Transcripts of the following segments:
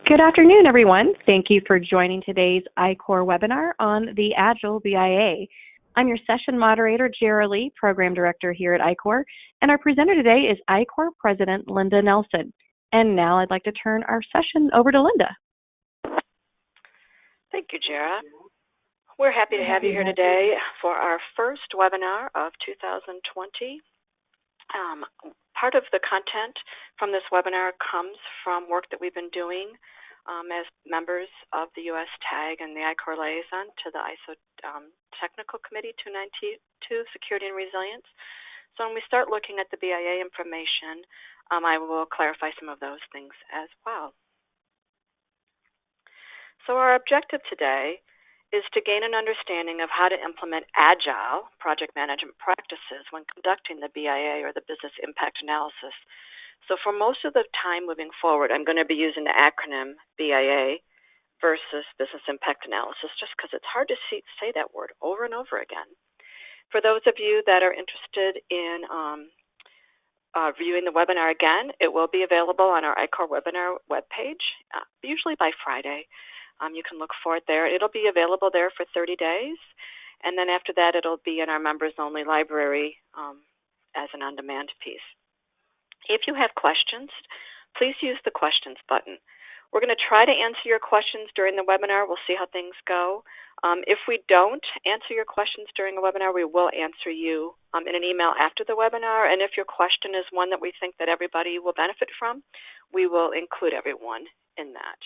Good afternoon, everyone. Thank you for joining today's ICOR webinar on the Agile BIA. I'm your session moderator, Jara Lee, Program Director here at ICOR, and our presenter today is ICOR President Linda Nelson. And now I'd like to turn our session over to Linda. Thank you, Jara. We're happy to have you here today for our first webinar of 2020. Part of the content from this webinar comes from work that we've been doing as members of the U.S. TAG and the ICOR liaison to the ISO Technical Committee 292, Security and Resilience. So when we start looking at the BIA information, I will clarify some of those things as well. So our objective today is to gain an understanding of how to implement Agile project management practices when conducting the BIA or the Business Impact Analysis. So for most of the time moving forward, I'm going to be using the acronym BIA versus Business Impact Analysis just because it's hard to say that word over and over again. For those of you that are interested in viewing the webinar again, it will be available on our ICOR webinar webpage, usually by Friday. You can look for it there. It'll be available there for 30 days, and then after that, it'll be in our members-only library as an on-demand piece. If you have questions, please use the questions button. We're going to try to answer your questions during the webinar. We'll see how things go. If we don't answer your questions during the webinar, we will answer you in an email after the webinar, and if your question is one that we think that everybody will benefit from, we will include everyone in that.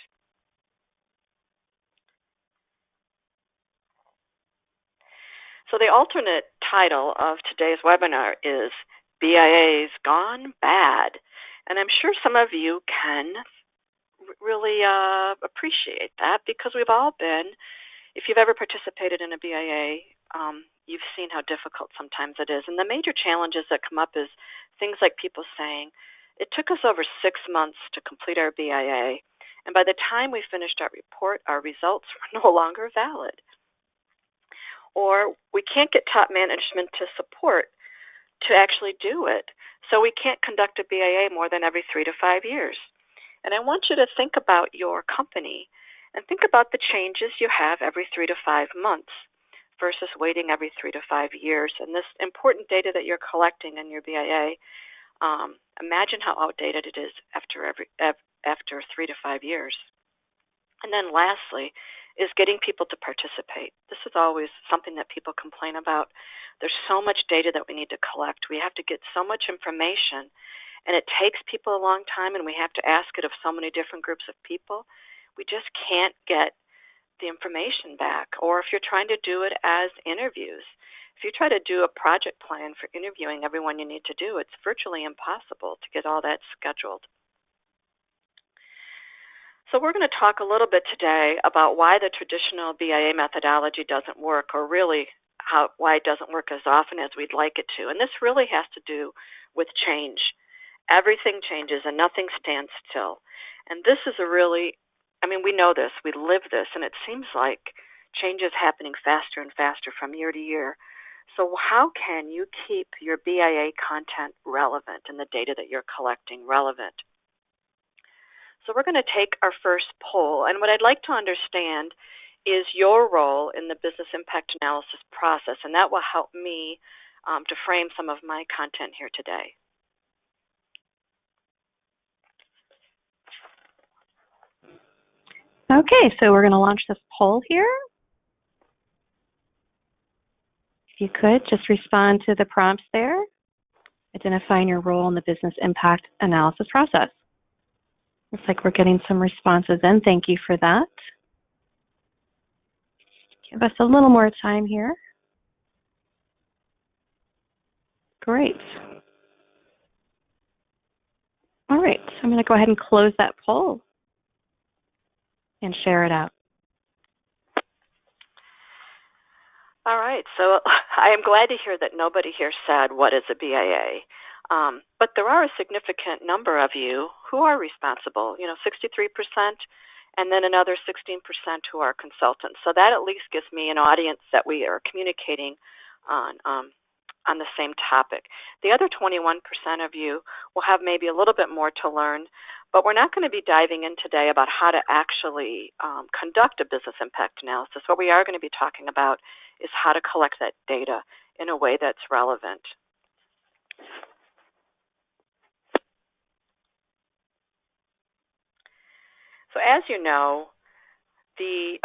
So the alternate title of today's webinar is BIA's Gone Bad. And I'm sure some of you can really appreciate that because we've all been, if you've ever participated in a BIA, you've seen how difficult sometimes it is. And the major challenges that come up is things like people saying, it took us over 6 months to complete our BIA, and by the time we finished our report, our results were no longer valid. Or we can't get top management to support to actually do it, so we can't conduct a BIA more than every 3 to 5 years. And I want you to think about your company and think about the changes you have every 3 to 5 months versus waiting every 3 to 5 years. And this important data that you're collecting in your BIA, imagine how outdated it is after 3 to 5 years. And then lastly, is getting people to participate. This is always something that people complain about. There's so much data that we need to collect. We have to get so much information, and it takes people a long time, and we have to ask it of so many different groups of people. We just can't get the information back. Or if you're trying to do it as interviews, if you try to do a project plan for interviewing everyone you need to do, it's virtually impossible to get all that scheduled. So we're going to talk a little bit today about why the traditional BIA methodology doesn't work, or really why it doesn't work as often as we'd like it to. And this really has to do with change. Everything changes and nothing stands still. And this is we know this, we live this, and it seems like change is happening faster and faster from year to year. So how can you keep your BIA content relevant and the data that you're collecting relevant? So we're going to take our first poll, and what I'd like to understand is your role in the business impact analysis process, and that will help me to frame some of my content here today. Okay, so we're going to launch this poll here. If you could, just respond to the prompts there, identifying your role in the business impact analysis process. Looks like we're getting some responses in. Thank you for that. Give us a little more time here. Great. All right, so I'm going to go ahead and close that poll and share it out. All right, so I am glad to hear that nobody here said, what is a BIA? But there are a significant number of you who are responsible, 63%, and then another 16% who are consultants. So that at least gives me an audience that we are communicating on the same topic. The other 21% of you will have maybe a little bit more to learn, But we're not going to be diving in today about how to actually conduct a business impact analysis. What we are going to be talking about is how to collect that data in a way that's relevant. So as you know, the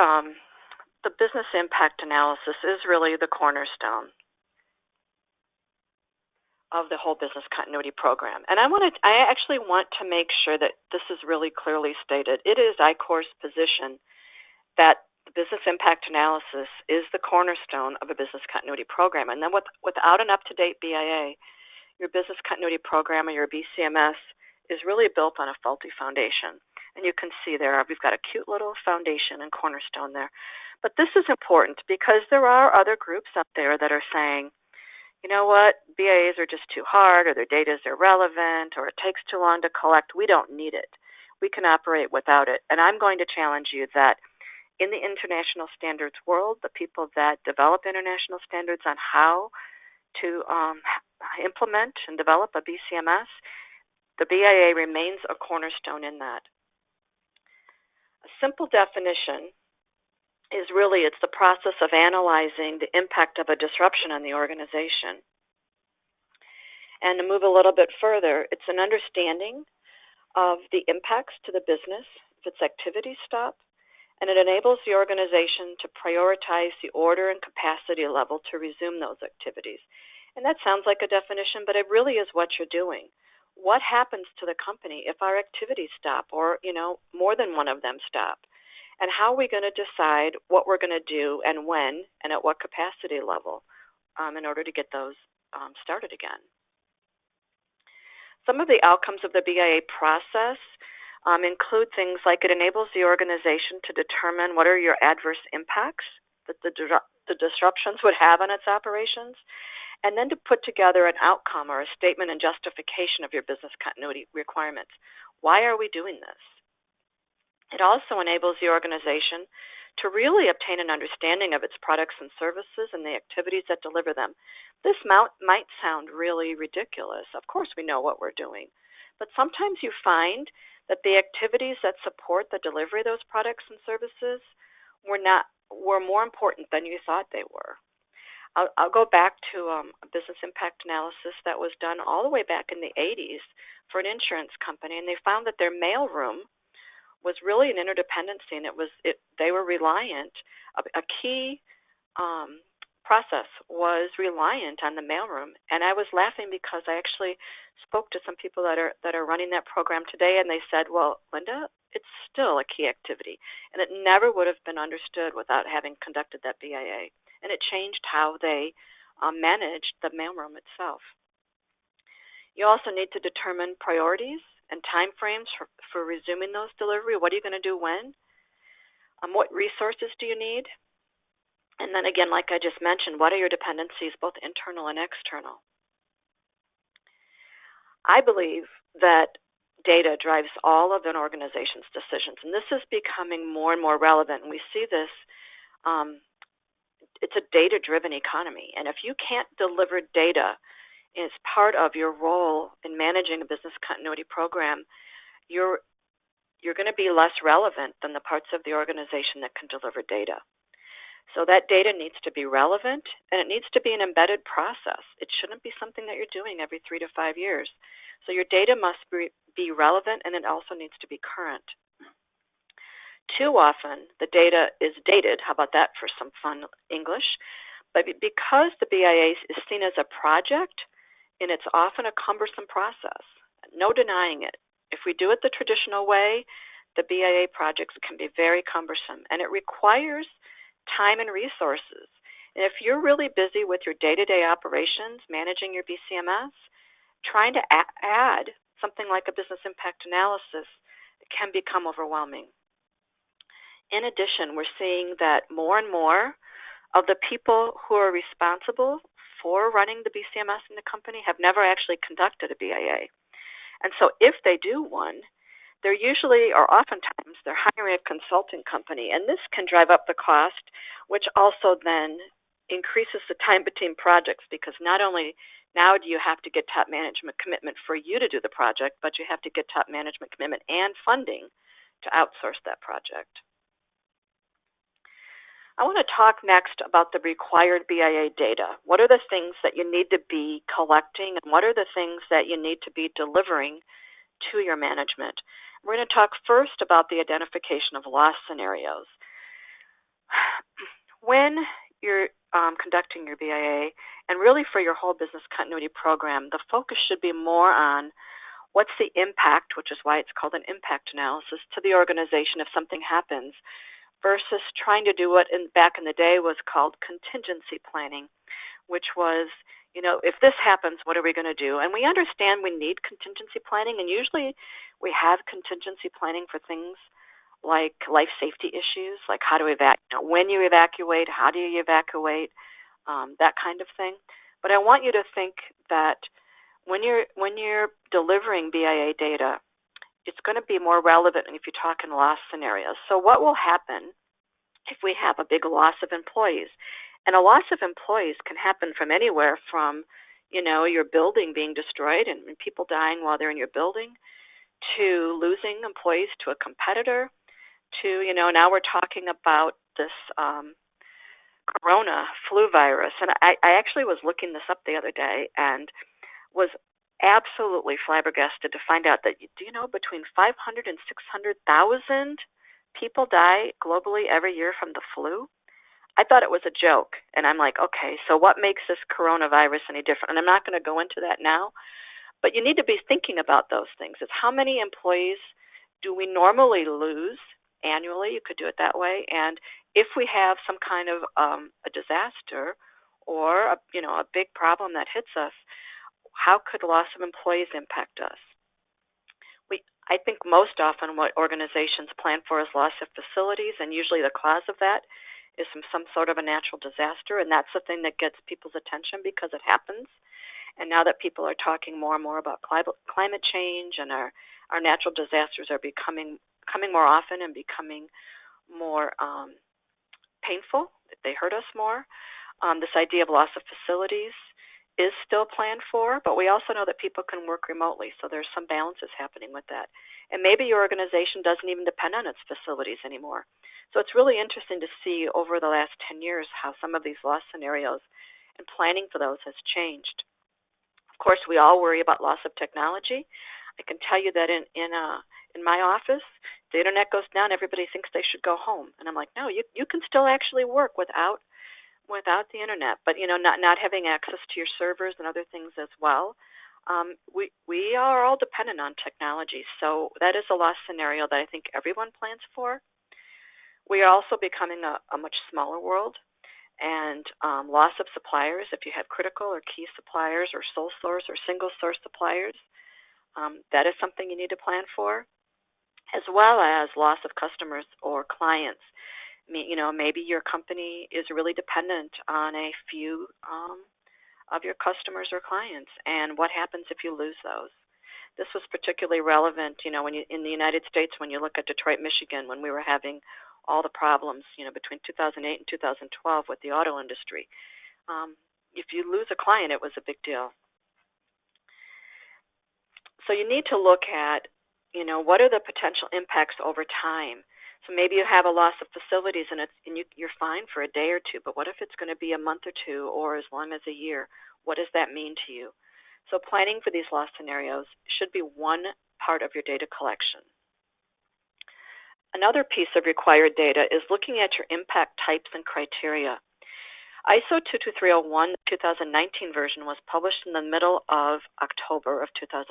business impact analysis is really the cornerstone of the whole business continuity program. And I actually want to make sure that this is really clearly stated. It is ICOR's position that the business impact analysis is the cornerstone of a business continuity program. And then without an up-to-date BIA, your business continuity program or your BCMS is really built on a faulty foundation. And you can see there, we've got a cute little foundation and cornerstone there. But this is important because there are other groups out there that are saying, you know what, BIAs are just too hard, or their data is irrelevant, or it takes too long to collect. We don't need it. We can operate without it. And I'm going to challenge you that in the international standards world, the people that develop international standards on how to implement and develop a BCMS, the BIA remains a cornerstone in that. A simple definition is really, it's the process of analyzing the impact of a disruption on the organization. And to move a little bit further, it's an understanding of the impacts to the business if its activities stop, and it enables the organization to prioritize the order and capacity level to resume those activities. And that sounds like a definition, but it really is what you're doing. What happens to the company if our activities stop, or more than one of them stop? And how are we going to decide what we're going to do and when and at what capacity level in order to get those started again? Some of the outcomes of the BIA process include things like it enables the organization to determine what are your adverse impacts that the disruptions would have on its operations, and then to put together an outcome or a statement and justification of your business continuity requirements. Why are we doing this? It also enables the organization to really obtain an understanding of its products and services and the activities that deliver them. This might sound really ridiculous. Of course we know what we're doing. But sometimes you find that the activities that support the delivery of those products and services were more important than you thought they were. I'll go back to a business impact analysis that was done all the way back in the 80s for an insurance company, and they found that their mailroom was really an interdependency, and they were reliant. A key process was reliant on the mailroom, and I was laughing because I actually spoke to some people that are running that program today, and they said, "Well, Linda, it's still a key activity, and it never would have been understood without having conducted that BIA, and it changed how they managed the mailroom itself." You also need to determine priorities and time frames for resuming those delivery. What are you going to do when? What resources do you need? And then again, like I just mentioned, what are your dependencies, both internal and external? I believe that data drives all of an organization's decisions, and this is becoming more and more relevant. And we see this, it's a data-driven economy, and if you can't deliver data as part of your role in managing a business continuity program, you're going to be less relevant than the parts of the organization that can deliver data. So that data needs to be relevant, and it needs to be an embedded process. It shouldn't be something that you're doing every 3 to 5 years. So your data must be relevant, and it also needs to be current. Too often, the data is dated. How about that for some fun English? But because the BIA is seen as a project, and it's often a cumbersome process, no denying it. If we do it the traditional way, the BIA projects can be very cumbersome, and it requires time and resources. And if you're really busy with your day-to-day operations, managing your BCMS, trying to add something like a business impact analysis can become overwhelming. In addition, we're seeing that more and more of the people who are responsible for running the BCMS in the company have never actually conducted a BIA. And so if they do one, they're usually, or oftentimes, they're hiring a consulting company, and this can drive up the cost, which also then increases the time between projects, because not only now do you have to get top management commitment for you to do the project, but you have to get top management commitment and funding to outsource that project. I want to talk next about the required BIA data. What are the things that you need to be collecting, and what are the things that you need to be delivering to your management? We're going to talk first about the identification of loss scenarios. When you're conducting your BIA, and really for your whole business continuity program, the focus should be more on what's the impact, which is why it's called an impact analysis, to the organization if something happens, versus trying to do what back in the day was called contingency planning, which was, if this happens, what are we going to do? And we understand we need contingency planning, and usually we have contingency planning for things like life safety issues, like how to when you evacuate, how do you evacuate, that kind of thing. But I want you to think that when you're delivering BIA data, it's going to be more relevant if you talk in loss scenarios. So what will happen if we have a big loss of employees? And a loss of employees can happen from anywhere from, your building being destroyed and people dying while they're in your building, to losing employees to a competitor, to, now we're talking about this corona flu virus. And I actually was looking this up the other day and was absolutely flabbergasted to find out that, between 500 and 600,000 people die globally every year from the flu? I thought it was a joke. And I'm like, okay, so what makes this coronavirus any different? And I'm not going to go into that now, but you need to be thinking about those things. It's how many employees do we normally lose annually? You could do it that way. And if we have some kind of a disaster or a big problem that hits us, how could loss of employees impact us? I think most often what organizations plan for is loss of facilities, and usually the cause of that is from some sort of a natural disaster, and that's the thing that gets people's attention because it happens. And now that people are talking more and more about climate change, and our natural disasters are coming more often and becoming more painful, they hurt us more. This idea of loss of facilities is still planned for, but we also know that people can work remotely, so there's some balances happening with that. And maybe your organization doesn't even depend on its facilities anymore. So it's really interesting to see over the last 10 years how some of these loss scenarios and planning for those has changed. Of course, we all worry about loss of technology. I can tell you that in my office, the internet goes down, everybody thinks they should go home. And I'm like, no, you can still actually work without the internet, but not having access to your servers and other things as well. We are all dependent on technology, so that is a loss scenario that I think everyone plans for. We are also becoming a much smaller world, and loss of suppliers, if you have critical or key suppliers or sole source or single source suppliers, that is something you need to plan for, as well as loss of customers or clients. Maybe your company is really dependent on a few of your customers or clients, and what happens if you lose those? This was particularly relevant, in the United States when you look at Detroit, Michigan, when we were having all the problems, between 2008 and 2012 with the auto industry. If you lose a client, it was a big deal. So you need to look at, what are the potential impacts over time? So maybe you have a loss of facilities and you're fine for a day or two, but what if it's going to be a month or two or as long as a year? What does that mean to you? So planning for these loss scenarios should be one part of your data collection. Another piece of required data is looking at your impact types and criteria. ISO 22301, the 2019 version, was published in the middle of October of 2019.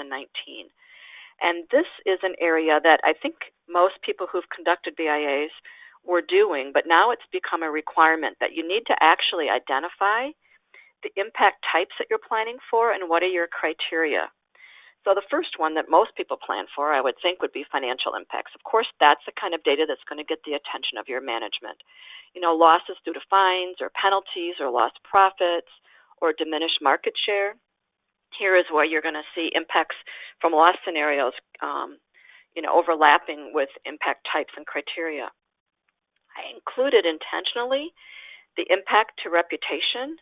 And this is an area that I think most people who've conducted BIAs were doing, but now it's become a requirement that you need to actually identify the impact types that you're planning for and what are your criteria. So the first one that most people plan for, I would think, would be financial impacts. Of course, that's the kind of data that's going to get the attention of your management. Losses due to fines or penalties or lost profits or diminished market share. Here is where you're going to see impacts from loss scenarios, overlapping with impact types and criteria. I included intentionally the impact to reputation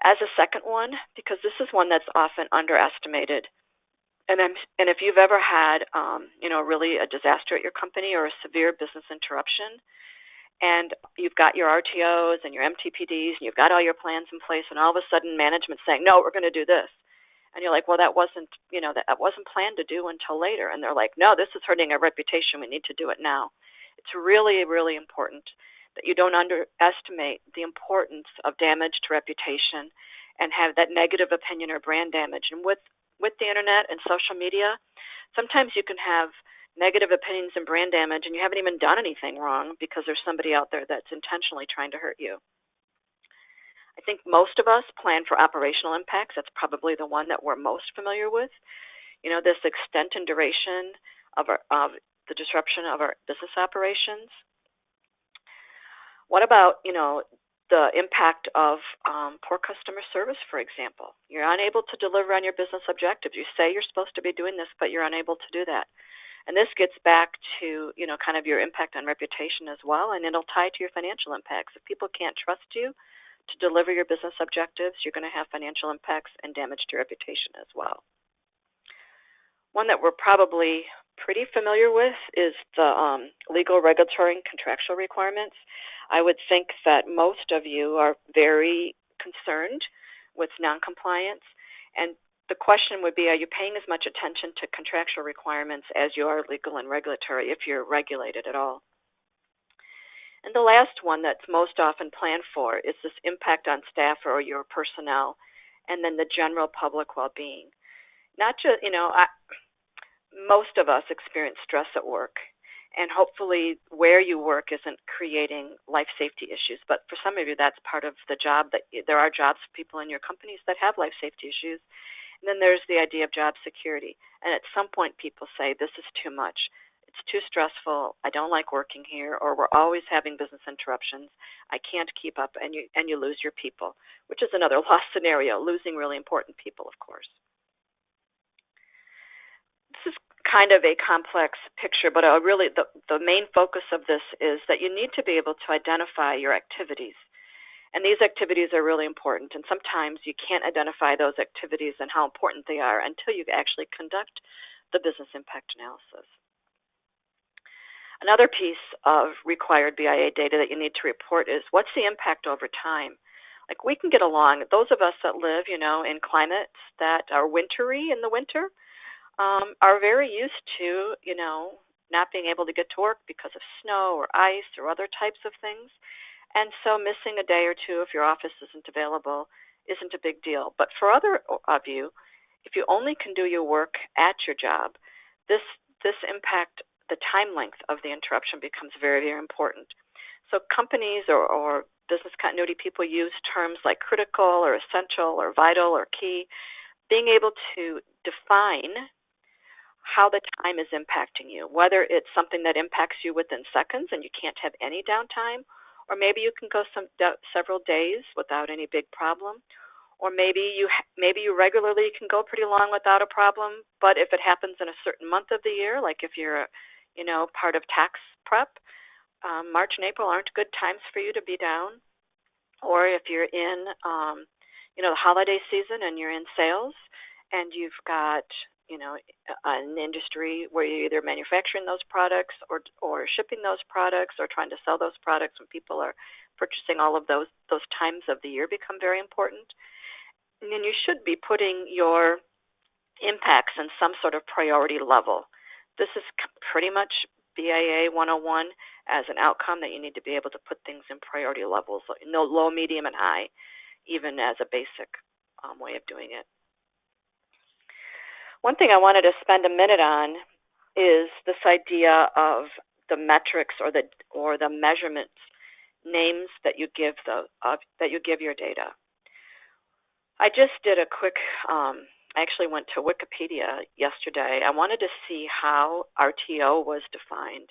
as a second one, because this is one that's often underestimated. And if you've ever had, really a disaster at your company or a severe business interruption, and you've got your RTOs and your MTPDs, and you've got all your plans in place, and all of a sudden management's saying, no, we're going to do this. And you're like, well, that wasn't planned to do until later. And they're like, no, this is hurting our reputation. We need to do it now. It's really, really important that you don't underestimate the importance of damage to reputation and have that negative opinion or brand damage. And with the internet and social media, sometimes you can have negative opinions and brand damage and you haven't even done anything wrong because there's somebody out there that's intentionally trying to hurt you. I think most of us plan for operational impacts. That's probably the one that we're most familiar with. This extent and duration of the disruption of our business operations. What about, the impact of poor customer service, for example? You're unable to deliver on your business objectives. You say you're supposed to be doing this, but you're unable to do that. And this gets back to, kind of your impact on reputation as well, and it'll tie to your financial impacts. If people can't trust you to deliver your business objectives, you're going to have financial impacts and damage to your reputation as well. One that we're probably pretty familiar with is the legal, regulatory, and contractual requirements. I would think that most of you are very concerned with noncompliance, and the question would be, are you paying as much attention to contractual requirements as you are legal and regulatory if you're regulated at all? And the last one that's most often planned for is this impact on staff or your personnel, and then the general public well-being. Not just, most of us experience stress at work, and hopefully where you work isn't creating life safety issues. But for some of you, that's part of the job. That there are jobs for people in your companies that have life safety issues. And then there's the idea of job security. And at some point, people say, this is too much. It's too stressful. I don't like working here, or we're always having business interruptions. I can't keep up, and you lose your people, which is another loss scenario, losing really important people, of course. This is kind of a complex picture, but really the main focus of this is that you need to be able to identify your activities. And these activities are really important, and sometimes you can't identify those activities and how important they are until you actually conduct the business impact analysis. Another piece of required BIA data that you need to report is what's the impact over time. Like, we can get along, those of us that live, in climates that are wintry in the winter, are very used to, not being able to get to work because of snow or ice or other types of things. And so missing a day or two if your office isn't available isn't a big deal. But for other of you, if you only can do your work at your job, this impact, the time length of the interruption becomes very, very important. So companies or business continuity people use terms like critical or essential or vital or key. Being able to define how the time is impacting you, whether it's something that impacts you within seconds and you can't have any downtime, or maybe you can go several days without any big problem, or maybe you regularly can go pretty long without a problem, but if it happens in a certain month of the year, like if you're, part of tax prep, March and April aren't good times for you to be down, or if you're in, the holiday season and you're in sales and you've got, an industry where you're either manufacturing those products or shipping those products or trying to sell those products when people are purchasing, all of those times of the year become very important. And then you should be putting your impacts in some sort of priority level. This is pretty much BIA 101 as an outcome, that you need to be able to put things in priority levels, low, medium, and high, even as a basic way of doing it. One thing I wanted to spend a minute on is this idea of the metrics or the measurements names that you give your data. I just did a quick. I actually went to Wikipedia yesterday. I wanted to see how RTO was defined,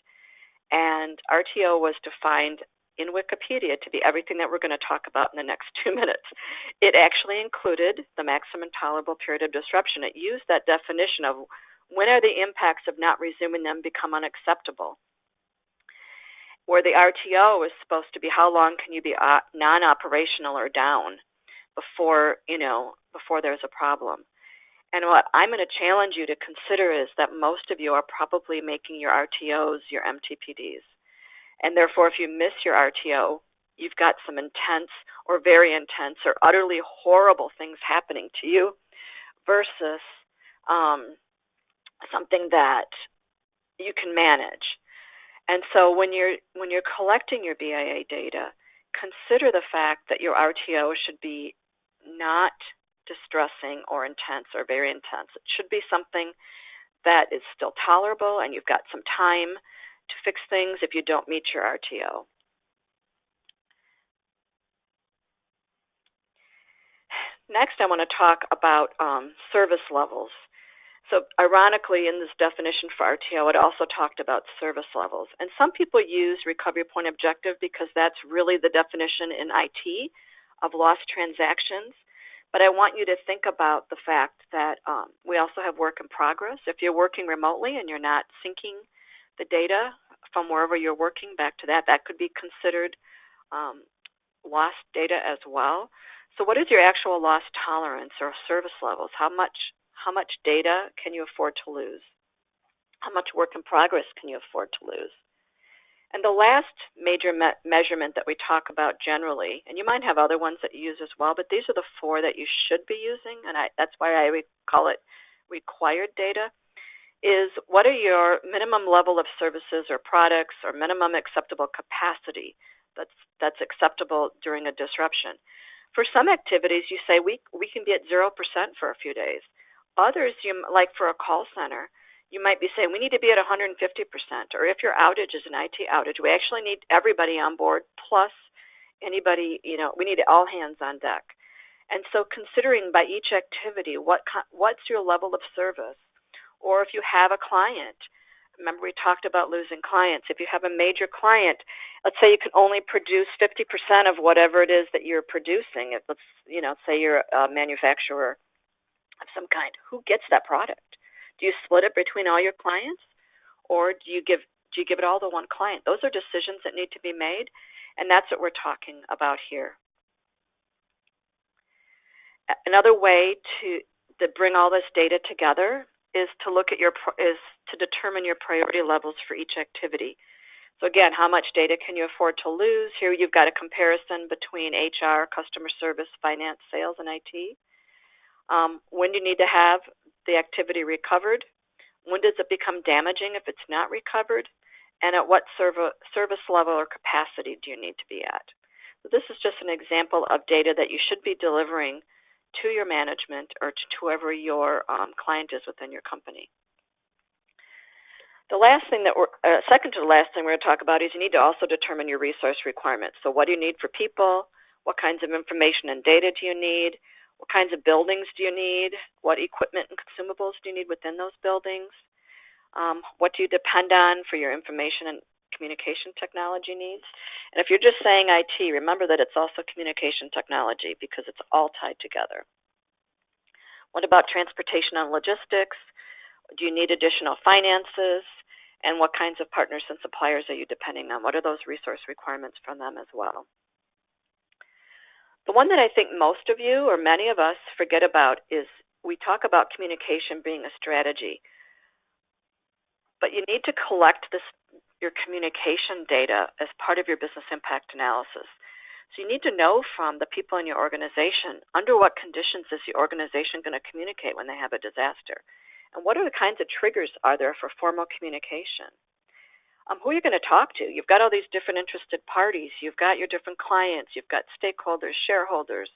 and RTO was defined in Wikipedia to be everything that we're going to talk about in the next 2 minutes. It actually included the maximum tolerable period of disruption. It used that definition of when are the impacts of not resuming them become unacceptable. where the RTO is supposed to be how long can you be non-operational or down before there's a problem. And what I'm going to challenge you to consider is that most of you are probably making your RTOs your MTPDs. And therefore, if you miss your RTO, you've got some intense or very intense or utterly horrible things happening to you versus something that you can manage. And so when you're collecting your BIA data, consider the fact that your RTO should be not distressing or intense or very intense. It should be something that is still tolerable and you've got some time to fix things if you don't meet your RTO. Next, I want to talk about service levels. So ironically, in this definition for RTO, it also talked about service levels. And some people use recovery point objective because that's really the definition in IT of lost transactions. But I want you to think about the fact that we also have work in progress. If you're working remotely and you're not syncing the data from wherever you're working back to that could be considered lost data as well. So what is your actual loss tolerance or service levels? How much data can you afford to lose? How much work in progress can you afford to lose? And the last major measurement that we talk about generally, and you might have other ones that you use as well, but these are the 4 that you should be using, and that's why I call it required data, is what are your minimum level of services or products or minimum acceptable capacity that's acceptable during a disruption. For some activities, you say we can be at 0% for a few days. Others, like for a call center, you might be saying we need to be at 150%, or if your outage is an IT outage, we actually need everybody on board plus anybody, we need all hands on deck. And so considering by each activity, what's your level of service? Or if you have a client, remember we talked about losing clients. If you have a major client, let's say you can only produce 50% of whatever it is that you're producing. Let's say you're a manufacturer of some kind. Who gets that product? Do you split it between all your clients, or do you give it all to one client? Those are decisions that need to be made, and that's what we're talking about here. Another way to bring all this data together is to look at to determine your priority levels for each activity. So again, how much data can you afford to lose? Here you've got a comparison between HR, customer service, finance, sales, and IT. When do you need to have the activity recovered? When does it become damaging if it's not recovered? And at what service level or capacity do you need to be at? So this is just an example of data that you should be delivering to your management or to whoever your client is within your company. The last thing second to the last thing we're going to talk about is you need to also determine your resource requirements. So what do you need for people? What kinds of information and data do you need? What kinds of buildings do you need? What equipment and consumables do you need within those buildings? What do you depend on for your information and communication technology needs? And if you're just saying IT, remember that it's also communication technology because it's all tied together. What about transportation and logistics? Do you need additional finances? And what kinds of partners and suppliers are you depending on? What are those resource requirements from them as well? The one that I think most of you or many of us forget about is we talk about communication being a strategy. But you need to collect your communication data as part of your business impact analysis. So you need to know from the people in your organization under what conditions is the organization going to communicate when they have a disaster. And what are the kinds of triggers are there for formal communication? Who are you going to talk to? You've got all these different interested parties. You've got your different clients. You've got stakeholders, shareholders.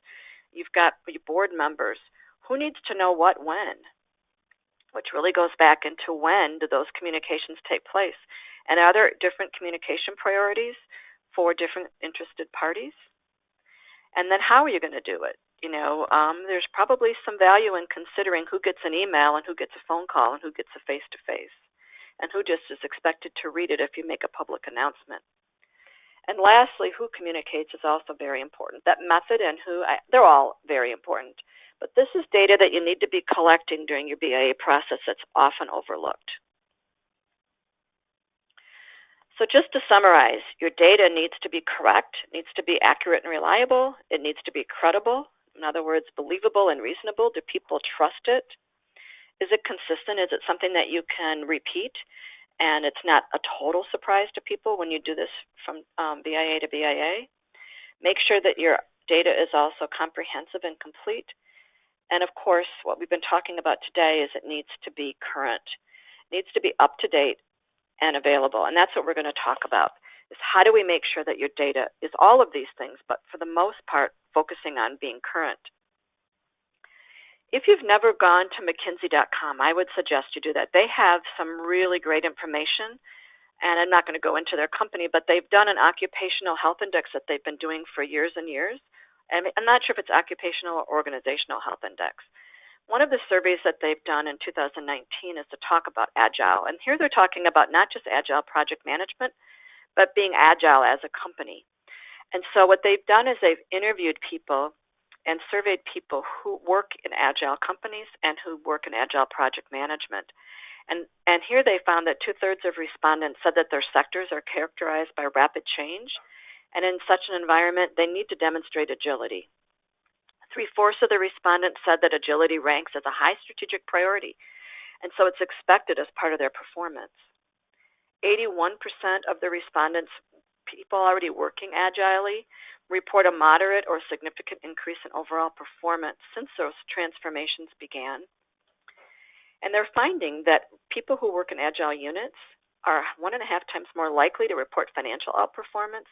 You've got your board members. Who needs to know what when? Which really goes back into when do those communications take place? And are there different communication priorities for different interested parties? And then how are you going to do it? There's probably some value in considering who gets an email and who gets a phone call and who gets a face-to-face. And who just is expected to read it if you make a public announcement. And lastly, who communicates is also very important. That method and they're all very important. But this is data that you need to be collecting during your BIA process that's often overlooked. So just to summarize, your data needs to be correct, it needs to be accurate and reliable, it needs to be credible, in other words, believable and reasonable. Do people trust it? Is it consistent? Is it something that you can repeat and it's not a total surprise to people when you do this from BIA to BIA? Make sure that your data is also comprehensive and complete. And of course, what we've been talking about today is it needs to be current. It needs to be up to date and available. And that's what we're going to talk about, is how do we make sure that your data is all of these things, but for the most part, focusing on being current. If you've never gone to McKinsey.com, I would suggest you do that. They have some really great information, and I'm not going to go into their company, but they've done an occupational health index that they've been doing for years and years. And I'm not sure if it's occupational or organizational health index. One of the surveys that they've done in 2019 is to talk about Agile. And here they're talking about not just Agile project management, but being Agile as a company. And so what they've done is they've interviewed people and surveyed people who work in Agile companies and who work in Agile project management. And here they found that 2/3 of respondents said that their sectors are characterized by rapid change. And in such an environment, they need to demonstrate agility. 3/4 of the respondents said that agility ranks as a high strategic priority, and so it's expected as part of their performance. 81% of the respondents, people already working agilely, report a moderate or significant increase in overall performance since those transformations began. And they're finding that people who work in agile units are 1.5 times more likely to report financial outperformance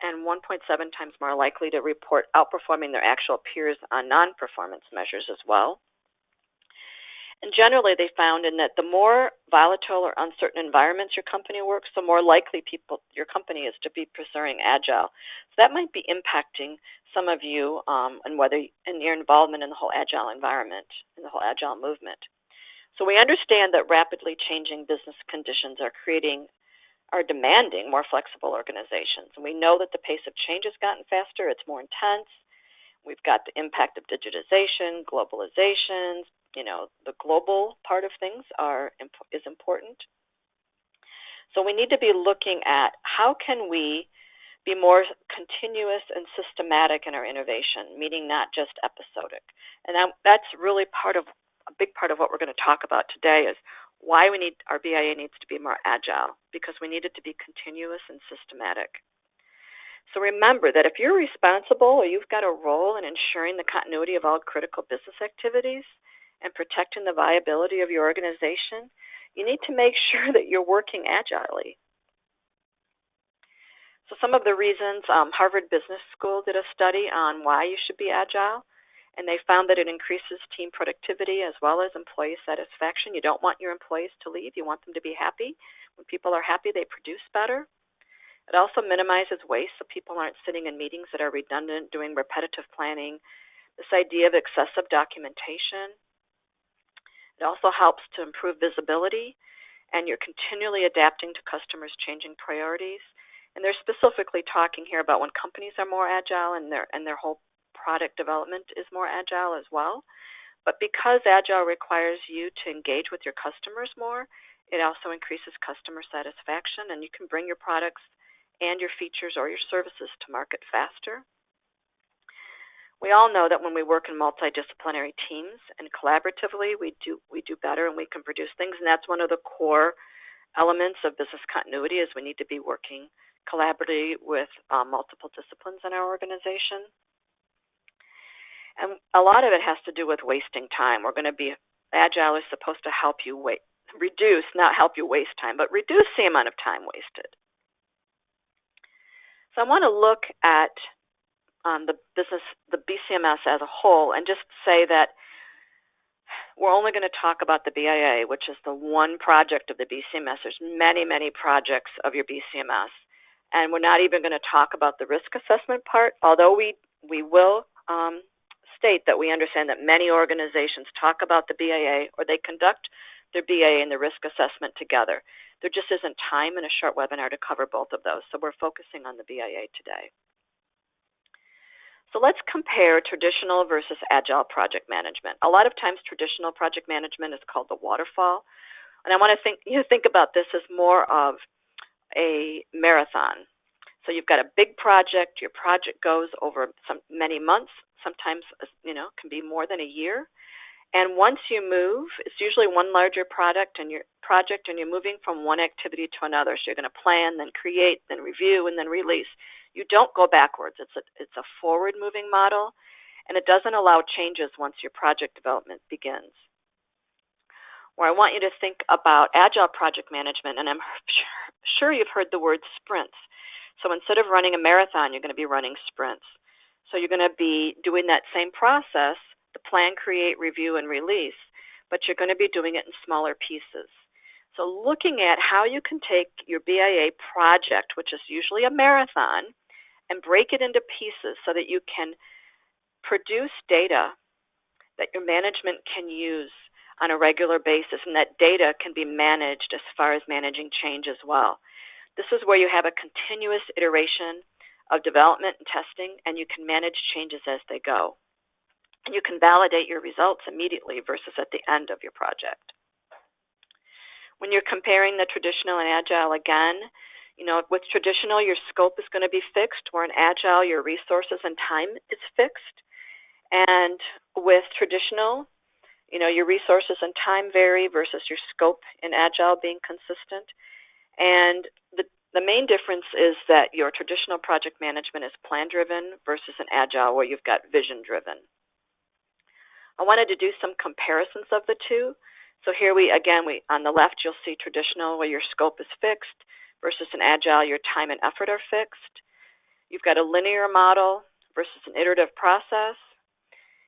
and 1.7 times more likely to report outperforming their actual peers on non-performance measures as well. And generally, they found in that the more volatile or uncertain environments your company works, the more likely your company is to be pursuing agile. So that might be impacting some of you and your involvement in the whole agile environment, in the whole agile movement. So we understand that rapidly changing business conditions are demanding more flexible organizations. And we know that the pace of change has gotten faster, it's more intense. We've got the impact of digitization, globalization, the global part of things is important. So we need to be looking at how can we be more continuous and systematic in our innovation, meaning not just episodic. And that's really a big part of what we're going to talk about today is why our BIA needs to be more agile, because we need it to be continuous and systematic. So remember that if you're responsible or you've got a role in ensuring the continuity of all critical business activities and protecting the viability of your organization, you need to make sure that you're working agilely. So some of the reasons, Harvard Business School did a study on why you should be agile, and they found that it increases team productivity as well as employee satisfaction. You don't want your employees to leave. You want them to be happy. When people are happy, they produce better. It also minimizes waste, so people aren't sitting in meetings that are redundant, doing repetitive planning. This idea of excessive documentation. It also helps to improve visibility, and you're continually adapting to customers' changing priorities. And they're specifically talking here about when companies are more agile and their whole product development is more agile as well. But because agile requires you to engage with your customers more, it also increases customer satisfaction, and you can bring your products and your features or your services to market faster. We all know that when we work in multidisciplinary teams and collaboratively, we do better and we can produce things. And that's one of the core elements of business continuity is we need to be working collaboratively with multiple disciplines in our organization. And a lot of it has to do with wasting time. Agile is supposed to help you reduce, not help you waste time, but reduce the amount of time wasted. So I want to look at the BCMS as a whole, and just say that we're only going to talk about the BIA, which is the one project of the BCMS. There's many, many projects of your BCMS, and we're not even going to talk about the risk assessment part, although we will state that we understand that many organizations talk about the BIA or they conduct their BIA and the risk assessment together. There just isn't time in a short webinar to cover both of those, so we're focusing on the BIA today. So let's compare traditional versus agile project management. A lot of times traditional project management is called the waterfall, and I want to think about this as more of a marathon. So you've got a big project. Your project goes over many months, sometimes can be more than a year. And once you move, it's usually one larger project, and you're moving from one activity to another. So you're going to plan, then create, then review, and then release. You don't go backwards. It's a forward-moving model, and it doesn't allow changes once your project development begins. Where I want you to think about Agile project management, and I'm sure you've heard the word sprints. So instead of running a marathon, you're going to be running sprints. So you're going to be doing that same process, the plan, create, review, and release, but you're going to be doing it in smaller pieces. So looking at how you can take your BIA project, which is usually a marathon, and break it into pieces so that you can produce data that your management can use on a regular basis, and that data can be managed as far as managing change as well. This is where you have a continuous iteration of development and testing, and you can manage changes as they go. And you can validate your results immediately versus at the end of your project. When you're comparing the traditional and Agile again, with traditional, your scope is going to be fixed, where in Agile, your resources and time is fixed. And with traditional, your resources and time vary versus your scope in Agile being consistent. And the main difference is that your traditional project management is plan-driven versus an Agile where you've got vision-driven. I wanted to do some comparisons of the two. So here on the left, you'll see traditional where your scope is fixed versus an Agile, your time and effort are fixed. You've got a linear model versus an iterative process.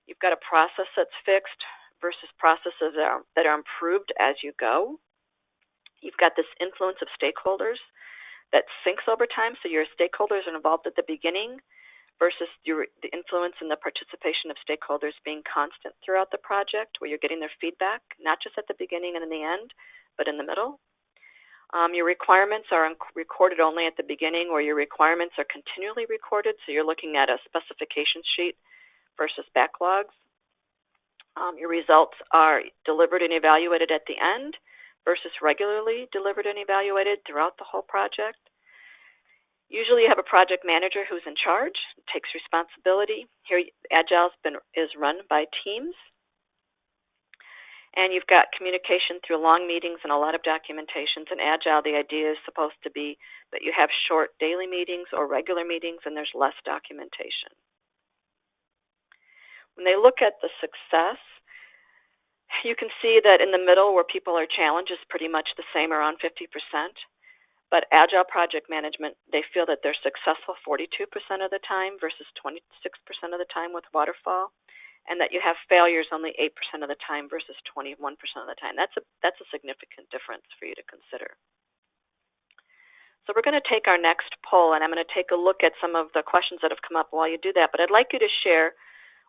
You've got a process that's fixed versus processes that are improved as you go. You've got this influence of stakeholders that syncs over time, so your stakeholders are involved at the beginning versus the influence and the participation of stakeholders being constant throughout the project, where you're getting their feedback, not just at the beginning and in the end, but in the middle. Your requirements are recorded only at the beginning, where your requirements are continually recorded, so you're looking at a specification sheet versus backlogs. Your results are delivered and evaluated at the end versus regularly delivered and evaluated throughout the whole project. Usually you have a project manager who's in charge, takes responsibility. Here, Agile is run by teams. And you've got communication through long meetings and a lot of documentations. In Agile, the idea is supposed to be that you have short daily meetings or regular meetings, and there's less documentation. When they look at the success, you can see that in the middle where people are challenged is pretty much the same, around 50%. But Agile project management, they feel that they're successful 42% of the time versus 26% of the time with waterfall, and that you have failures only 8% of the time versus 21% of the time. That's a significant difference for you to consider. So we're going to take our next poll, and I'm going to take a look at some of the questions that have come up while you do that. But I'd like you to share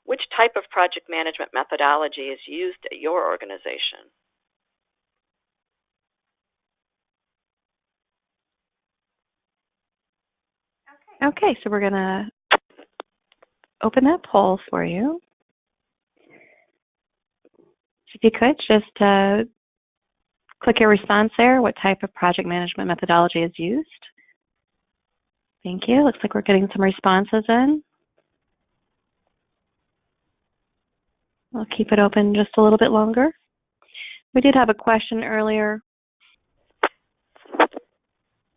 which type of project management methodology is used at your organization. Okay, so we're going to open that poll for you. If you could, just click your response there. What type of project management methodology is used? Thank you. Looks like we're getting some responses in. We'll keep it open just a little bit longer. We did have a question earlier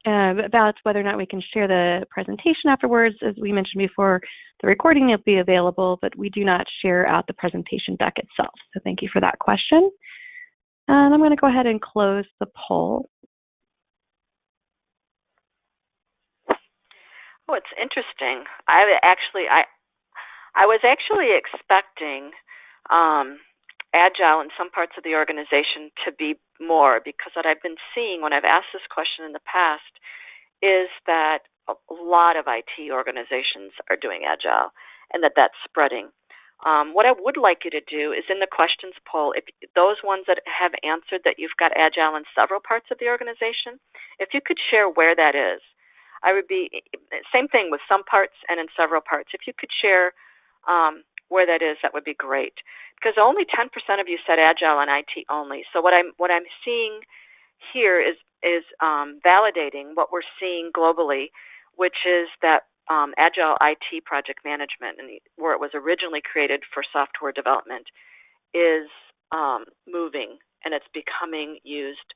about whether or not we can share the presentation afterwards. As we mentioned before, the recording will be available, but we do not share out the presentation deck itself. So thank you for that question. And I'm going to go ahead and close the poll. Oh, it's interesting. I was actually expecting Agile in some parts of the organization to be more, because what I've been seeing when I've asked this question in the past is that a lot of IT organizations are doing Agile, and that's spreading. What I would like you to do is in the questions poll, if those ones that have answered that you've got Agile in several parts of the organization, if you could share where that is. I would be, same thing with some parts and in several parts. If you could share where that is, that would be great. Because only 10% of you said Agile and IT only. So what I'm seeing here is validating what we're seeing globally, which is that Agile IT project management, where it was originally created for software development, is moving, and it's becoming used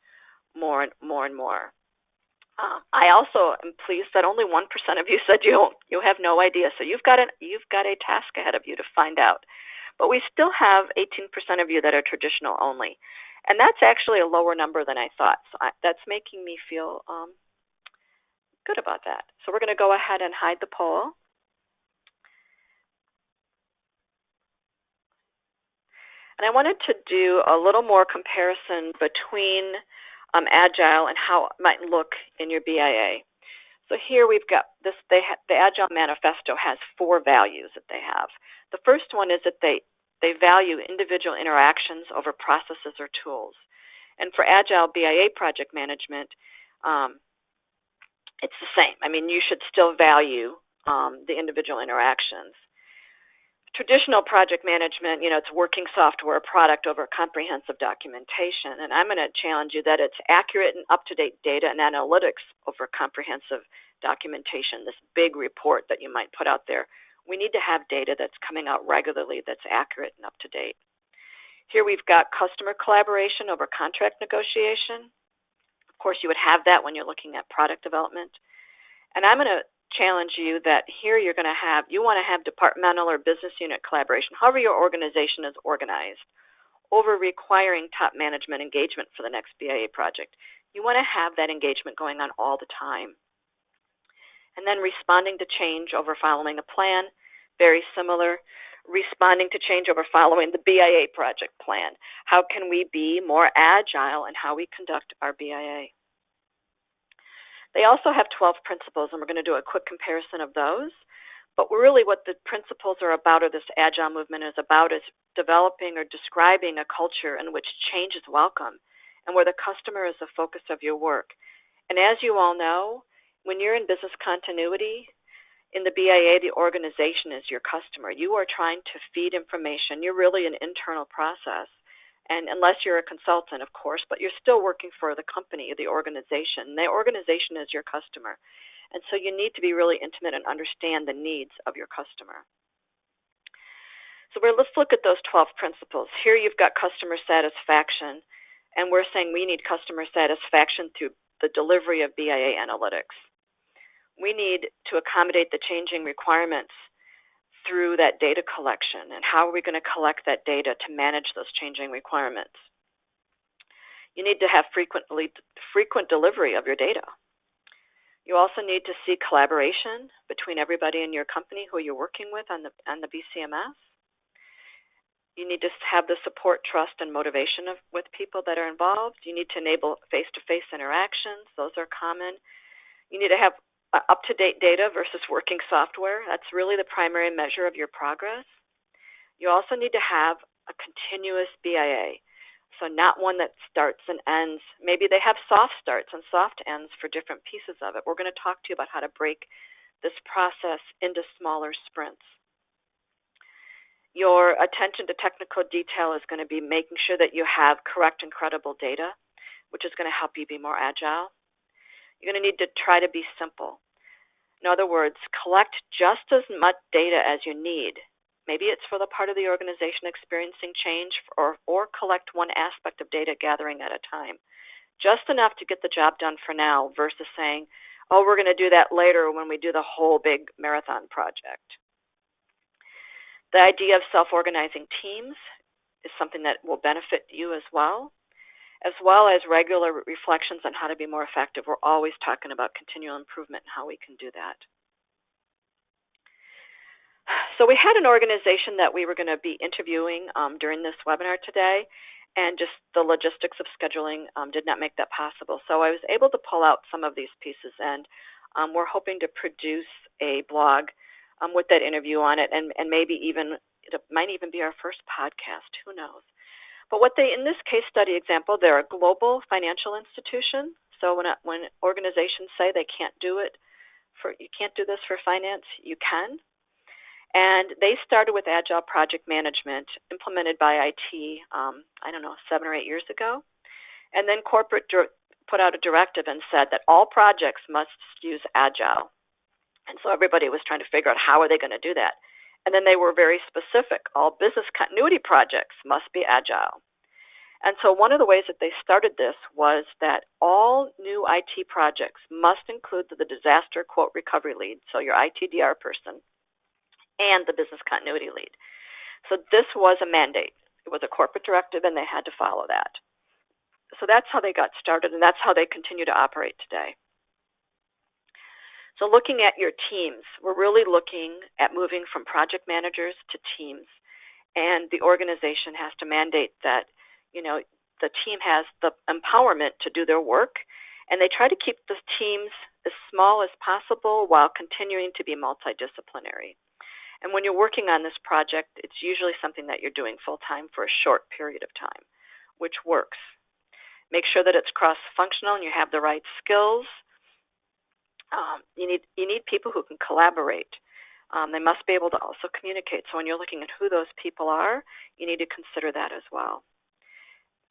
more and more. I also am pleased that only 1% of you said you have no idea. So you've got a task ahead of you to find out. But we still have 18% of you that are traditional only, and that's actually a lower number than I thought. So that's making me feel good about that. So we're going to go ahead and hide the poll. And I wanted to do a little more comparison between Agile and how it might look in your BIA. So here we've got this. The Agile Manifesto has 4 values that they have. The first one is that they value individual interactions over processes or tools. And for Agile BIA project management, it's the same. I mean, you should still value the individual interactions. Traditional project management, it's working software product over comprehensive documentation. And I'm going to challenge you that it's accurate and up-to-date data and analytics over comprehensive documentation, this big report that you might put out there. We need to have data that's coming out regularly that's accurate and up-to-date. Here we've got customer collaboration over contract negotiation. Of course, you would have that when you're looking at product development. And I'm going to challenge you that here you want to have departmental or business unit collaboration, however your organization is organized, over requiring top management engagement for the next BIA project. You want to have that engagement going on all the time. And then responding to change over following a plan, very similar. Responding to change over following the BIA project plan. How can we be more agile in how we conduct our BIA? They also have 12 principles, and we're going to do a quick comparison of those. But really what the principles are about, or this Agile movement is about, is developing or describing a culture in which change is welcome and where the customer is the focus of your work. And as you all know, when you're in business continuity, in the BIA, the organization is your customer. You are trying to feed information. You're really an internal process. And unless you're a consultant, of course, but you're still working for the company, the organization. The organization is your customer. And so you need to be really intimate and understand the needs of your customer. So let's look at those 12 principles. Here you've got customer satisfaction, and we're saying we need customer satisfaction through the delivery of BIA analytics. We need to accommodate the changing requirements through that data collection, and how are we going to collect that data to manage those changing requirements? You need to have frequent delivery of your data. You also need to see collaboration between everybody in your company who you're working with on the BCMS. You need to have the support, trust, and motivation with people that are involved. You need to enable face-to-face interactions. Those are common. You need to have up-to-date data versus working software. That's really the primary measure of your progress. You also need to have a continuous BIA, so not one that starts and ends. Maybe they have soft starts and soft ends for different pieces of it. We're going to talk to you about how to break this process into smaller sprints. Your attention to technical detail is going to be making sure that you have correct and credible data, which is going to help you be more agile. You're going to need to try to be simple. In other words, collect just as much data as you need. Maybe it's for the part of the organization experiencing change, or collect one aspect of data gathering at a time. Just enough to get the job done for now versus saying, oh, we're going to do that later when we do the whole big marathon project. The idea of self-organizing teams is something that will benefit you as well as regular reflections on how to be more effective. We're always talking about continual improvement and how we can do that. So we had an organization that we were going to be interviewing during this webinar today, and just the logistics of scheduling did not make that possible. So I was able to pull out some of these pieces, and we're hoping to produce a blog with that interview on it, and maybe it might even be our first podcast, who knows. But in this case study example, they're a global financial institution. So when organizations say they can't do you can't do this for finance, you can. And they started with Agile project management, implemented by IT, 7 or 8 years ago. And then corporate put out a directive and said that all projects must use Agile. And so everybody was trying to figure out how are they going to do that. And then they were very specific. All business continuity projects must be Agile. And so one of the ways that they started this was that all new IT projects must include the disaster quote recovery lead, so your ITDR person, and the business continuity lead. So this was a mandate. It was a corporate directive, and they had to follow that. So that's how they got started, and that's how they continue to operate today. So looking at your teams, we're really looking at moving from project managers to teams. And the organization has to mandate that, the team has the empowerment to do their work, and they try to keep the teams as small as possible while continuing to be multidisciplinary. And when you're working on this project, it's usually something that you're doing full-time for a short period of time, which works. Make sure that it's cross-functional and you have the right skills. You need people who can collaborate. They must be able to also communicate. So when you're looking at who those people are, you need to consider that as well.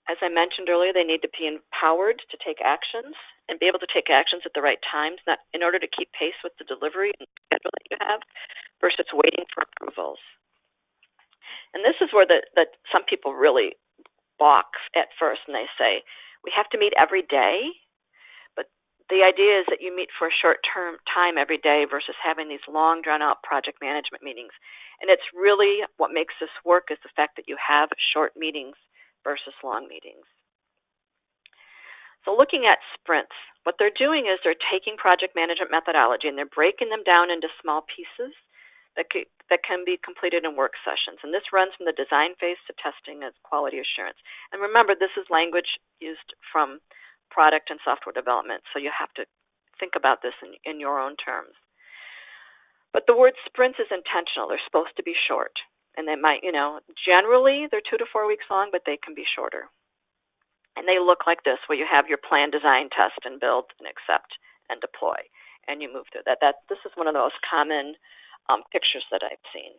As I mentioned earlier, they need to be empowered to take actions and be able to take actions at the right times, not in order to keep pace with the delivery and schedule that you have, versus waiting for approvals. And this is where some people really balk at first, and they say, we have to meet every day. The idea is that you meet for a short-term time every day versus having these long, drawn-out project management meetings. And it's really what makes this work is the fact that you have short meetings versus long meetings. So looking at sprints, what they're doing is they're taking project management methodology and they're breaking them down into small pieces that can be completed in work sessions. And this runs from the design phase to testing as quality assurance. And remember, this is language used from product and software development, so you have to think about this in your own terms. But the word sprints is intentional. They're supposed to be short. And they might, generally they're 2 to 4 weeks long, but they can be shorter. And they look like this, where you have your plan, design, test, and build, and accept, and deploy. And you move through that. This is one of the most common pictures that I've seen.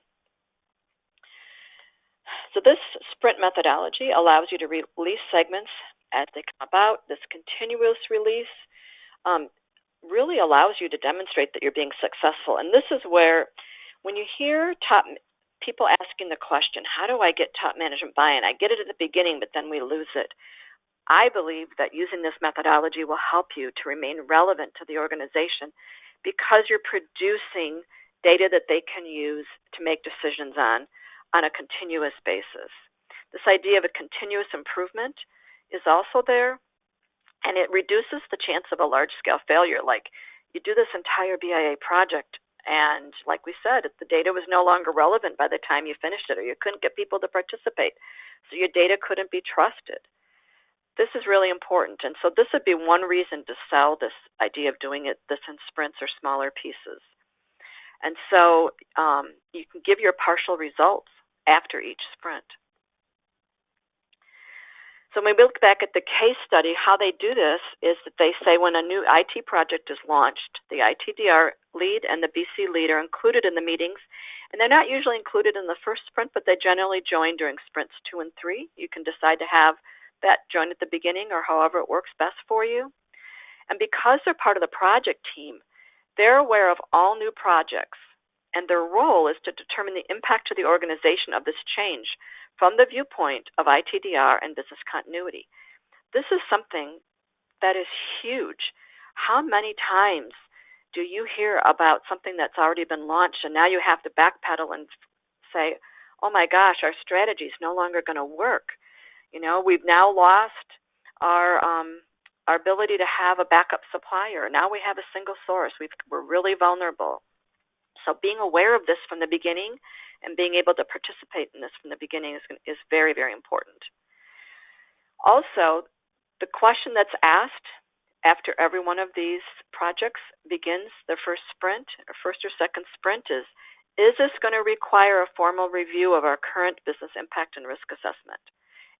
So this sprint methodology allows you to release segments as they come about. This continuous release really allows you to demonstrate that you're being successful. And this is where, when you hear top people asking the question, how do I get top management buy-in? I get it at the beginning, but then we lose it. I believe that using this methodology will help you to remain relevant to the organization because you're producing data that they can use to make decisions on a continuous basis. This idea of a continuous improvement is also there, and it reduces the chance of a large-scale failure. Like, you do this entire BIA project, and like we said, the data was no longer relevant by the time you finished it, or you couldn't get people to participate, so your data couldn't be trusted. This is really important, and so this would be one reason to sell this idea of doing this in sprints or smaller pieces. And so you can give your partial results after each sprint. So when we look back at the case study, how they do this is that they say when a new IT project is launched, the ITDR lead and the BC lead are included in the meetings. And they're not usually included in the first sprint, but they generally join during sprints 2 and 3. You can decide to have that join at the beginning or however it works best for you. And because they're part of the project team, they're aware of all new projects. And their role is to determine the impact to the organization of this change from the viewpoint of ITDR and business continuity. This is something that is huge. How many times do you hear about something that's already been launched and now you have to backpedal and say, oh my gosh, our strategy is no longer going to work. We've now lost our ability to have a backup supplier. Now we have a single source. We're really vulnerable. So being aware of this from the beginning and being able to participate in this from the beginning is very, very important. Also, the question that's asked after every one of these projects begins their first sprint, or first or second sprint, is this going to require a formal review of our current business impact and risk assessment?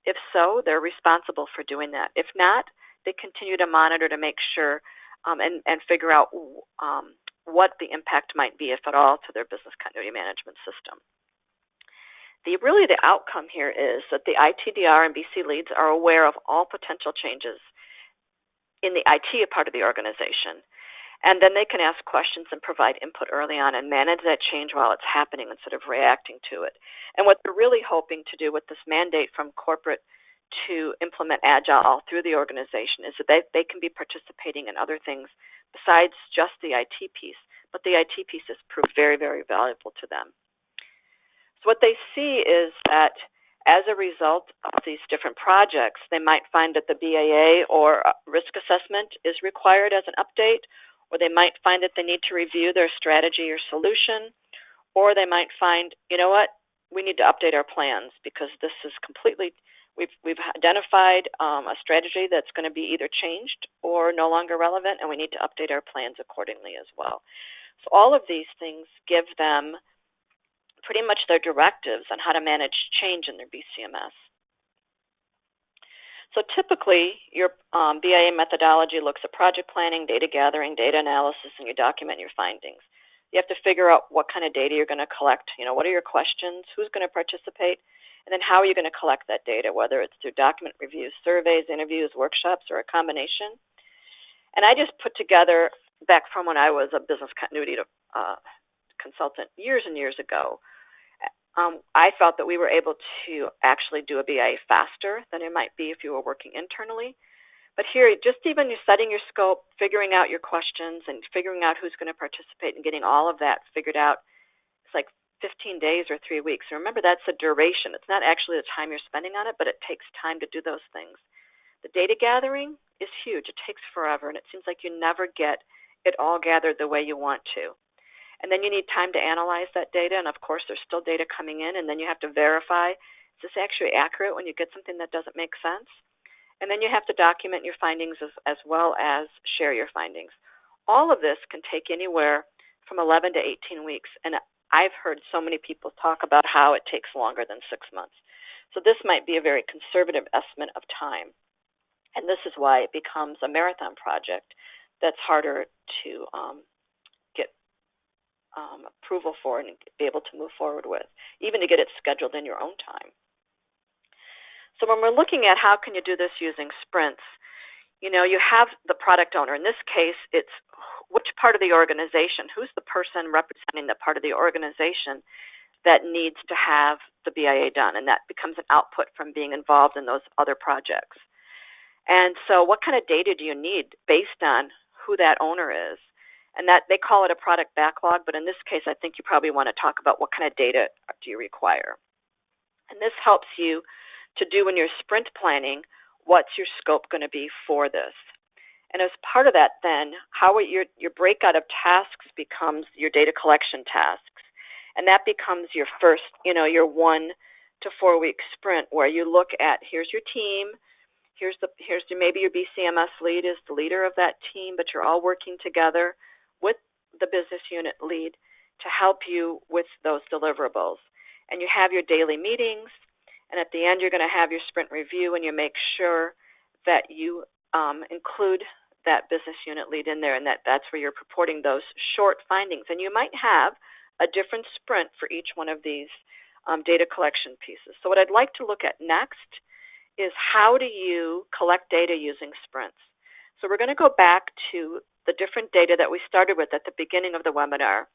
If so, they're responsible for doing that. If not, they continue to monitor to make sure and figure out what the impact might be, if at all, to their business continuity management system. The outcome here is that the ITDR and BC leads are aware of all potential changes in the IT part of the organization. And then they can ask questions and provide input early on and manage that change while it's happening instead of reacting to it. And what they're really hoping to do with this mandate from corporate to implement Agile all through the organization is that they can be participating in other things besides just the IT piece. But the IT piece has proved very, very valuable to them. So what they see is that as a result of these different projects, they might find that the BIA or risk assessment is required as an update, or they might find that they need to review their strategy or solution, or they might find, you know what, we need to update our plans because this is completely, we've identified a strategy that's going to be either changed or no longer relevant, and we need to update our plans accordingly as well. So all of these things give them pretty much their directives on how to manage change in their BCMS. So typically, your BIA methodology looks at project planning, data gathering, data analysis, and you document your findings. You have to figure out what kind of data you're going to collect. You know, what are your questions? Who's going to participate? And then how are you going to collect that data, whether it's through document reviews, surveys, interviews, workshops, or a combination. And I just put together, back from when I was a business continuity consultant years and years ago, I felt that we were able to actually do a BIA faster than it might be if you were working internally. But here, just even you're setting your scope, figuring out your questions, and figuring out who's going to participate and getting all of that figured out, it's like 15 days or 3 weeks. And remember, that's a duration. It's not actually the time you're spending on it, but it takes time to do those things. The data gathering is huge. It takes forever, and it seems like you never get it all gathered the way you want to. And then you need time to analyze that data, and of course there's still data coming in, and then you have to verify, is this actually accurate when you get something that doesn't make sense? And then you have to document your findings as well as share your findings. All of this can take anywhere from 11 to 18 weeks, and I've heard so many people talk about how it takes longer than 6 months. So this might be a very conservative estimate of time, and this is why it becomes a marathon project that's harder to get approval for and be able to move forward with, even to get it scheduled in your own time. So when we're looking at how can you do this using sprints, you know, you have the product owner. In this case, it's which part of the organization, who's the person representing the part of the organization that needs to have the BIA done, and that becomes an output from being involved in those other projects. And so what kind of data do you need based on who that owner is? And that they call it a product backlog, but in this case, I think you probably want to talk about what kind of data do you require. And this helps you to do in your sprint planning, what's your scope going to be for this? And as part of that then, how your breakout of tasks becomes your data collection tasks. And that becomes your first, you know, your 1 to 4 week sprint where you look at, here's your team, here's maybe your BCMS lead is the leader of that team, but you're all working together with the business unit lead to help you with those deliverables. And you have your daily meetings, and at the end you're going to have your sprint review, and you make sure that you include that business unit lead in there, and that's where you're reporting those short findings. And you might have a different sprint for each one of these data collection pieces. So what I'd like to look at next is how do you collect data using sprints. So we're going to go back to the different data that we started with at the beginning of the webinar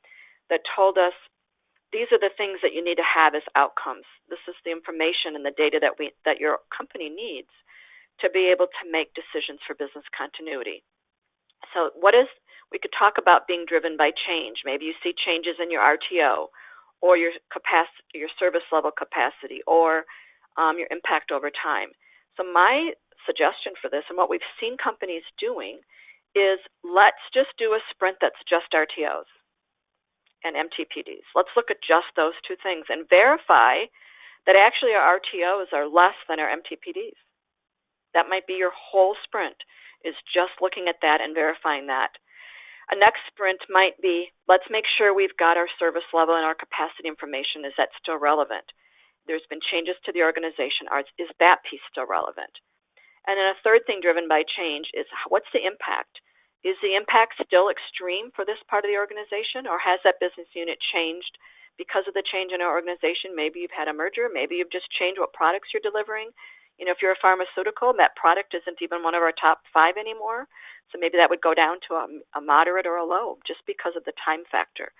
that told us these are the things that you need to have as outcomes. This is the information and the data that your company needs to be able to make decisions for business continuity. So we could talk about being driven by change. Maybe you see changes in your RTO or your capacity, your service level capacity, or your impact over time. So my suggestion for this, and what we've seen companies doing, is let's just do a sprint that's just RTOs and MTPDs. Let's look at just those two things and verify that actually our RTOs are less than our MTPDs. That might be your whole sprint, is just looking at that and verifying that. A next sprint might be, let's make sure we've got our service level and our capacity information. Is that still relevant? There's been changes to the organization. Is that piece still relevant? And then a third thing driven by change is, what's the impact? Is the impact still extreme for this part of the organization, or has that business unit changed because of the change in our organization? Maybe you've had a merger. Maybe you've just changed what products you're delivering. If you're a pharmaceutical, that product isn't even one of our top 5 anymore, so maybe that would go down to a moderate or a low just because of the time factor.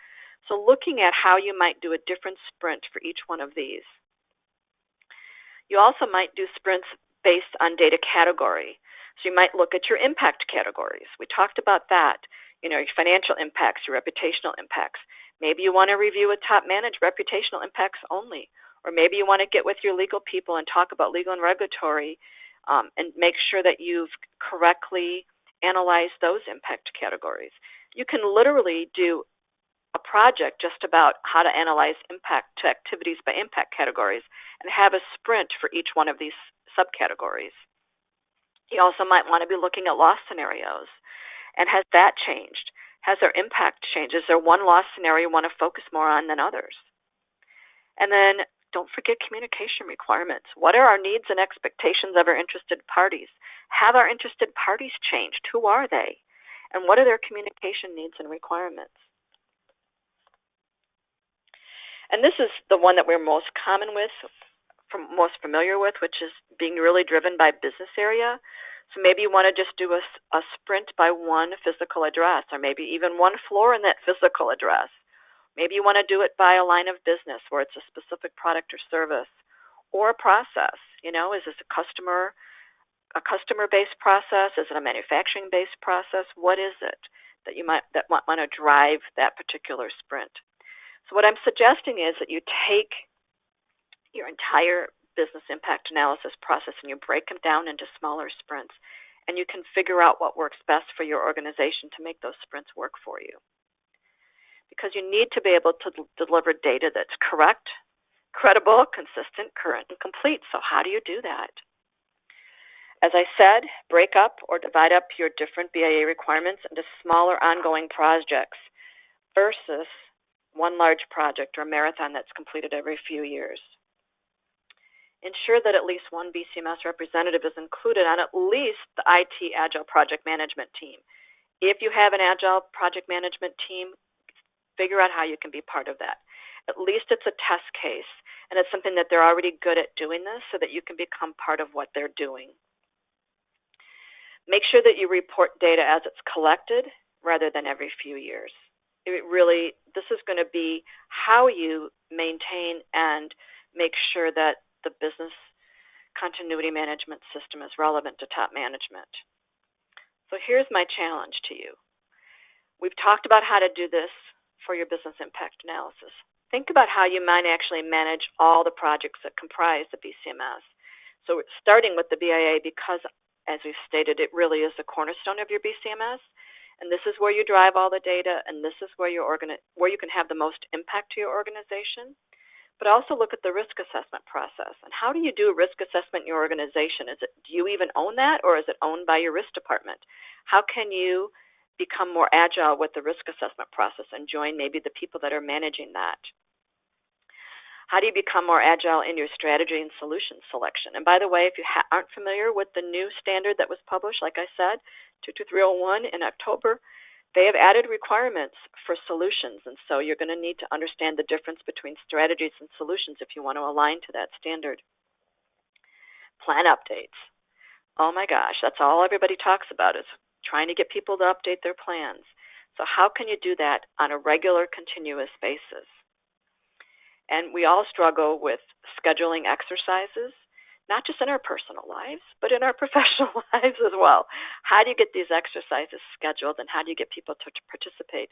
So looking at how you might do a different sprint for each one of these. You also might do sprints based on data category. So you might look at your impact categories. We talked about that, your financial impacts, your reputational impacts. Maybe you want to review with top managed reputational impacts only. Or maybe you want to get with your legal people and talk about legal and regulatory and make sure that you've correctly analyzed those impact categories. You can literally do a project just about how to analyze impact to activities by impact categories and have a sprint for each one of these subcategories. You also might want to be looking at loss scenarios. And has that changed? Has their impact changed? Is there one loss scenario you want to focus more on than others? And then don't forget communication requirements. What are our needs and expectations of our interested parties? Have our interested parties changed? Who are they? And what are their communication needs and requirements? And this is the one that we're most most familiar with, which is being really driven by business area. So maybe you want to just do a sprint by one physical address, or maybe even one floor in that physical address. Maybe you want to do it by a line of business where it's a specific product or service, or a process. Is this a customer-based process? Is it a manufacturing-based process? What is it that you want to drive that particular sprint? So what I'm suggesting is that you take your entire business impact analysis process and you break them down into smaller sprints, and you can figure out what works best for your organization to make those sprints work for you. Because you need to be able to deliver data that's correct, credible, consistent, current, and complete. So how do you do that? As I said, break up or divide up your different BIA requirements into smaller ongoing projects versus one large project or marathon that's completed every few years. Ensure that at least one BCMS representative is included on at least the IT Agile project management team. If you have an Agile project management team, figure out how you can be part of that. At least it's a test case, and it's something that they're already good at doing this so that you can become part of what they're doing. Make sure that you report data as it's collected rather than every few years. This is going to be how you maintain and make sure that the business continuity management system is relevant to top management. So here's my challenge to you. We've talked about how to do this for your business impact analysis. Think about how you might actually manage all the projects that comprise the BCMS. So starting with the BIA, because as we've stated, it really is the cornerstone of your BCMS. And this is where you drive all the data, and this is where you can have the most impact to your organization. But also look at the risk assessment process. And how do you do a risk assessment in your organization? Do you even own that, or is it owned by your risk department? How can you become more agile with the risk assessment process and join maybe the people that are managing that? How do you become more agile in your strategy and solution selection? And by the way, if you aren't familiar with the new standard that was published, like I said, 22301 in October, they have added requirements for solutions. And so you're going to need to understand the difference between strategies and solutions if you want to align to that standard. Plan updates. Oh my gosh, that's all everybody talks about is trying to get people to update their plans. So how can you do that on a regular, continuous basis? And we all struggle with scheduling exercises, not just in our personal lives, but in our professional lives as well. How do you get these exercises scheduled, and how do you get people to participate?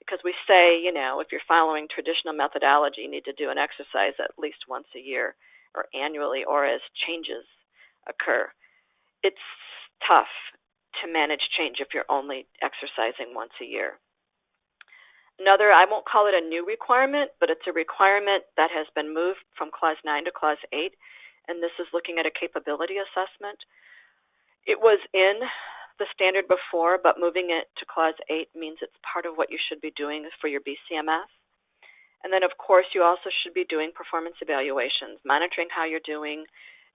Because we say, if you're following traditional methodology, you need to do an exercise at least once a year or annually or as changes occur. It's tough to manage change if you're only exercising once a year. Another, I won't call it a new requirement, but it's a requirement that has been moved from Clause 9 to Clause 8, and this is looking at a capability assessment. It was in the standard before, but moving it to Clause 8 means it's part of what you should be doing for your BCMS. And then, of course, you also should be doing performance evaluations, monitoring how you're doing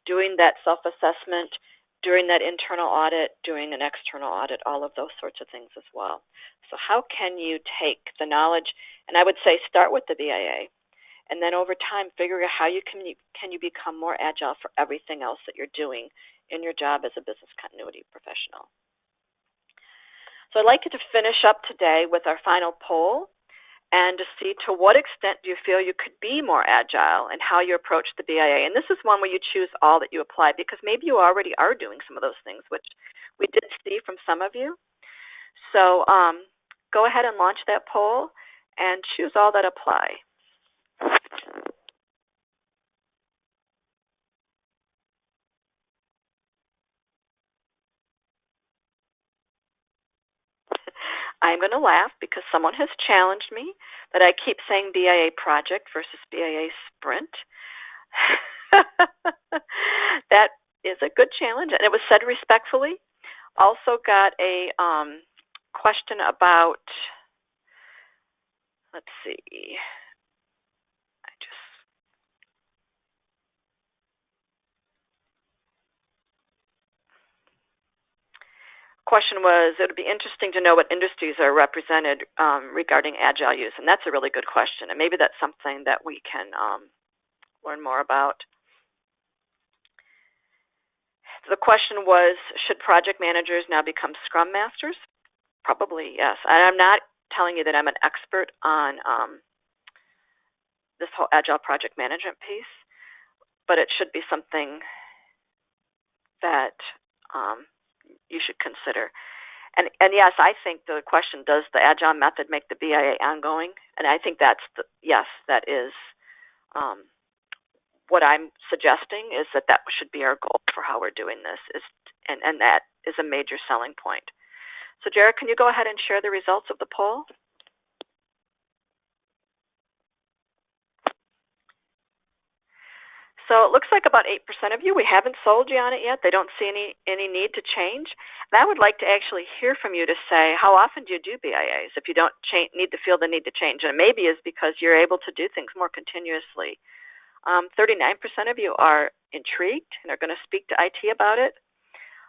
that self-assessment, doing that internal audit, doing an external audit, all of those sorts of things as well. So how can you take the knowledge, and I would say start with the BIA, and then over time figure out how you can become more agile for everything else that you're doing in your job as a business continuity professional. So I'd like you to finish up today with our final poll and to see to what extent do you feel you could be more agile and how you approach the BIA. And this is one where you choose all that you apply, because maybe you already are doing some of those things, which we did see from some of you. So go ahead and launch that poll and choose all that apply. I'm going to laugh because someone has challenged me that I keep saying BIA project versus BIA sprint. That is a good challenge, and it was said respectfully. Also got a question about, let's see, question was, it would be interesting to know what industries are represented regarding Agile use, and that's a really good question, and maybe that's something that we can learn more about. The question was, should project managers now become Scrum Masters? Probably, yes. And I'm not telling you that I'm an expert on this whole Agile project management piece, but it should be something that you should consider. And yes, I think the question, does the Agile method make the BIA ongoing? And I think that's yes, that is what I'm suggesting, is that should be our goal for how we're doing this, and that is a major selling point. So Jared, can you go ahead and share the results of the poll? So it looks like about 8% of you, we haven't sold you on it yet. They don't see any need to change. And I would like to actually hear from you to say, how often do you do BIAs if you don't feel the need to change? And it maybe is because you're able to do things more continuously. 39% of you are intrigued and are going to speak to IT about it.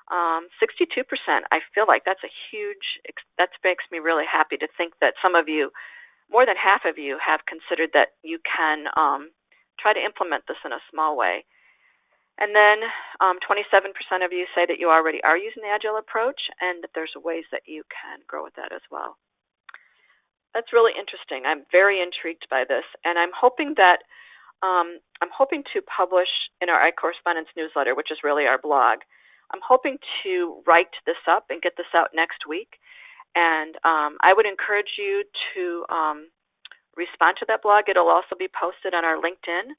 62%, I feel like that makes me really happy to think that some of you, more than half of you, have considered that you can try to implement this in a small way. And then 27% of you say that you already are using the Agile approach and that there's ways that you can grow with that as well. That's really interesting. I'm very intrigued by this, and I'm hoping to publish in our iCorrespondence newsletter, which is really our blog. I'm hoping to write this up and get this out next week, and I would encourage you to respond to that blog. It'll also be posted on our LinkedIn.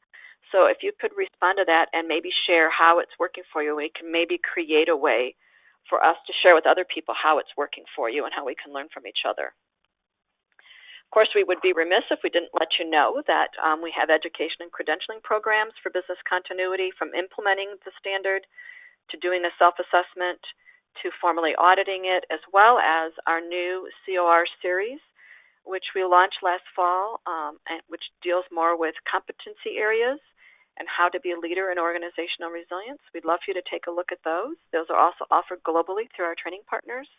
So if you could respond to that and maybe share how it's working for you, we can maybe create a way for us to share with other people how it's working for you and how we can learn from each other. Of course, we would be remiss if we didn't let you know that we have education and credentialing programs for business continuity, from implementing the standard to doing a self-assessment to formally auditing it, as well as our new COR series, which we launched last fall, and which deals more with competency areas and how to be a leader in organizational resilience. We'd love for you to take a look at those. Those are also offered globally through our training partners.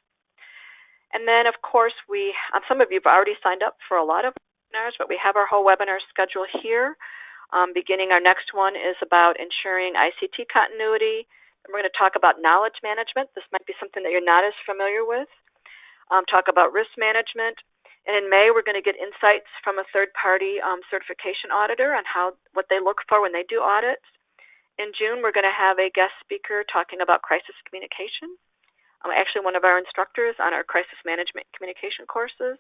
And then, of course, some of you have already signed up for a lot of webinars, but we have our whole webinar schedule here. Beginning, our next one is about ensuring ICT continuity. And we're going to talk about knowledge management. This might be something that you're not as familiar with. Talk about risk management. And in May, we're going to get insights from a third-party certification auditor on what they look for when they do audits. In June, we're going to have a guest speaker talking about crisis communication. Actually, one of our instructors on our crisis management communication courses.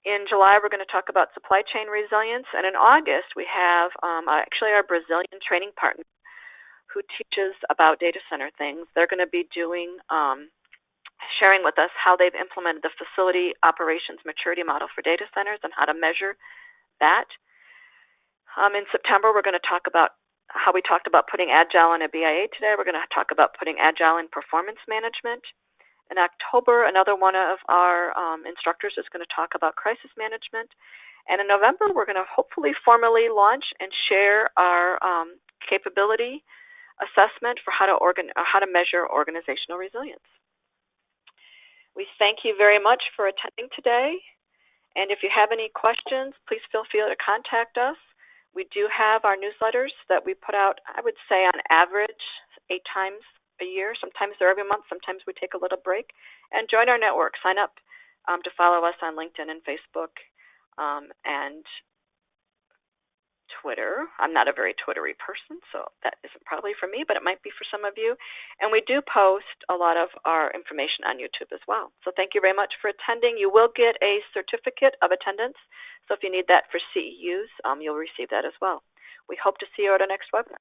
In July, we're going to talk about supply chain resilience. And in August, we have actually our Brazilian training partner who teaches about data center things. They're going to be sharing with us how they've implemented the facility operations maturity model for data centers and how to measure that. In September, we're going to talk about how we talked about putting Agile in a BIA today. We're going to talk about putting Agile in performance management. In October, another one of our instructors is going to talk about crisis management. And in November, we're going to hopefully formally launch and share our capability assessment for how to measure organizational resilience. We thank you very much for attending today. And if you have any questions, please feel free to contact us. We do have our newsletters that we put out, I would say on average, 8 times a year. Sometimes they're every month, sometimes we take a little break. And join our network. Sign up to follow us on LinkedIn and Facebook and Twitter. I'm not a very Twittery person, so that isn't probably for me, but it might be for some of you. And we do post a lot of our information on YouTube as well. So thank you very much for attending. You will get a certificate of attendance. So if you need that for CEUs, you'll receive that as well. We hope to see you at our next webinar.